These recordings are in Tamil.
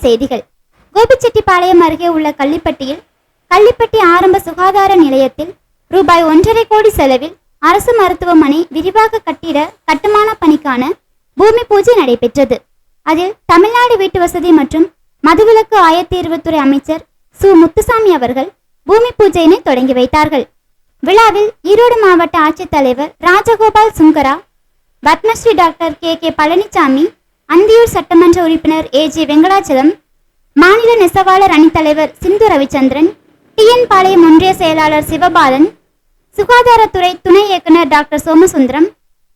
செய்திகள். கோபிச்செட்டிப்பாளையம் அருகே உள்ள கள்ளிப்பட்டி ஆரம்ப சுகாதார நிலையத்தில் ரூபாய் 1.5 கோடி செலவில் அரசு மருத்துவமனை விரிவாக கட்டுமான பணிக்கான பூமி பூஜை நடைபெற்றது. அதில் தமிழ்நாடு வீட்டு வசதி மற்றும் மதுவிலக்கு ஆயத்தீர்வுத்துறை அமைச்சர் சு முத்துசாமி அவர்கள் பூமி பூஜையினை தொடங்கி வைத்தார்கள். விழாவில் ஈரோடு மாவட்ட ஆட்சித்தலைவர் ராஜகோபால் சுங்கரா, பத்மஸ்ரீ டாக்டர் கே பழனிசாமி, அந்தியூர் சட்டமன்ற உறுப்பினர் ஏஜி வெங்கடாச்சலம், மாநில நெசவாளர் அணித்தலைவர் சிந்து ரவிச்சந்திரன், டிஎன் பாளையம் ஒன்றிய செயலாளர் சிவபாலன், சுகாதாரத்துறை துணை இயக்குனர் டாக்டர் சோமசுந்தரம்,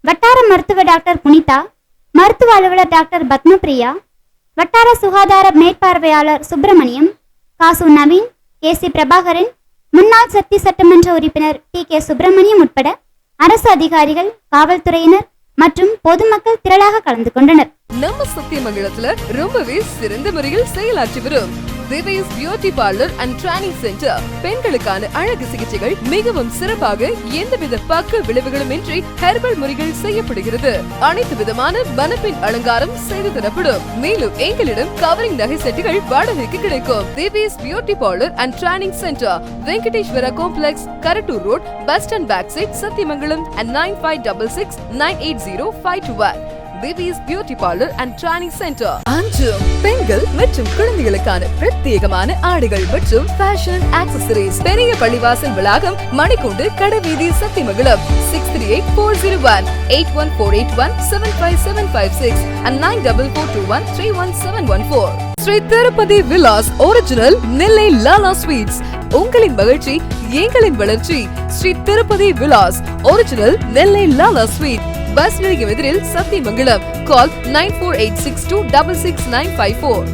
வட்டார மருத்துவ டாக்டர் புனிதா, மருத்துவ அலுவலர் டாக்டர் பத்மபிரியா, வட்டார சுகாதார மேற்பார்வையாளர் சுப்பிரமணியம், காசு நவீன், KC பிரபாகரன், முன்னாள் சக்தி சட்டமன்ற உறுப்பினர் TK சுப்பிரமணியம் உட்பட அரசு அதிகாரிகள், காவல்துறையினர் மற்றும் பொதுமக்கள் திரளாக கலந்து கொண்டனர். நம்ம சத்தியமங்கலத்துல ரொம்பவே சிறந்த முறையில் செயலாற்றி வரும் Dhivesh beauty parlour and training centre பெண்களுக்கான அழகு சிகிச்சைகள் மிகவும் சிறப்பாக எந்தவித பக்க விளைவுகளும் இன்றி ஹெர்பல் முறைகள் செய்யப்படுகிறது. அனைத்து விதமான மணப்பெண் அலங்காரம் செய்து தரப்படும். மேலும் எங்களிடம் கவரிங் நகை செட்டுகள் வாடகைக்கு கிடைக்கும். Dhivesh beauty parlour and training centre, Venkateswara complex, Karattur road, bus stand back side, Sathyamangalam and 9566980521. Dhivesh beauty parlour and training centre. அஞ்சும் பெண்கள் மற்றும் குழந்தைகளுக்கான பிரத்யேகமான ஆடைகள் மற்றும் ஃபேஷன் ஆக்சசரிஸ். பெரிய பள்ளிவாசல் வளாகம், மணிக்கூண்டு, கடைவீதி, Sathyamangalam. 638401 81481 75756 and 9442131714. Sri Tirupati Vilas original Nellai Lala sweets. உங்களின் மகிழ்ச்சி எங்களின் வளர்ச்சி. Sri Tirupati Vilas original Nellai Lala sweet, bus நிலையம் எதிரில், சத்தியமங்கலம். கால் 9486266954.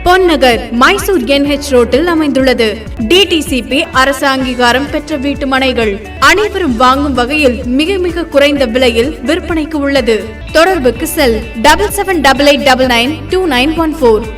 பொன்னகர் மைசூர் NH ரோட்டில் அமைந்துள்ளது. DTCP அரசு அங்கீகாரம் பெற்ற வீட்டு மனைகள் அனைவரும் வாங்கும் வகையில் மிக மிக குறைந்த விலையில் விற்பனைக்கு உள்ளது. தொடர்புக்கு செல் 7788992914.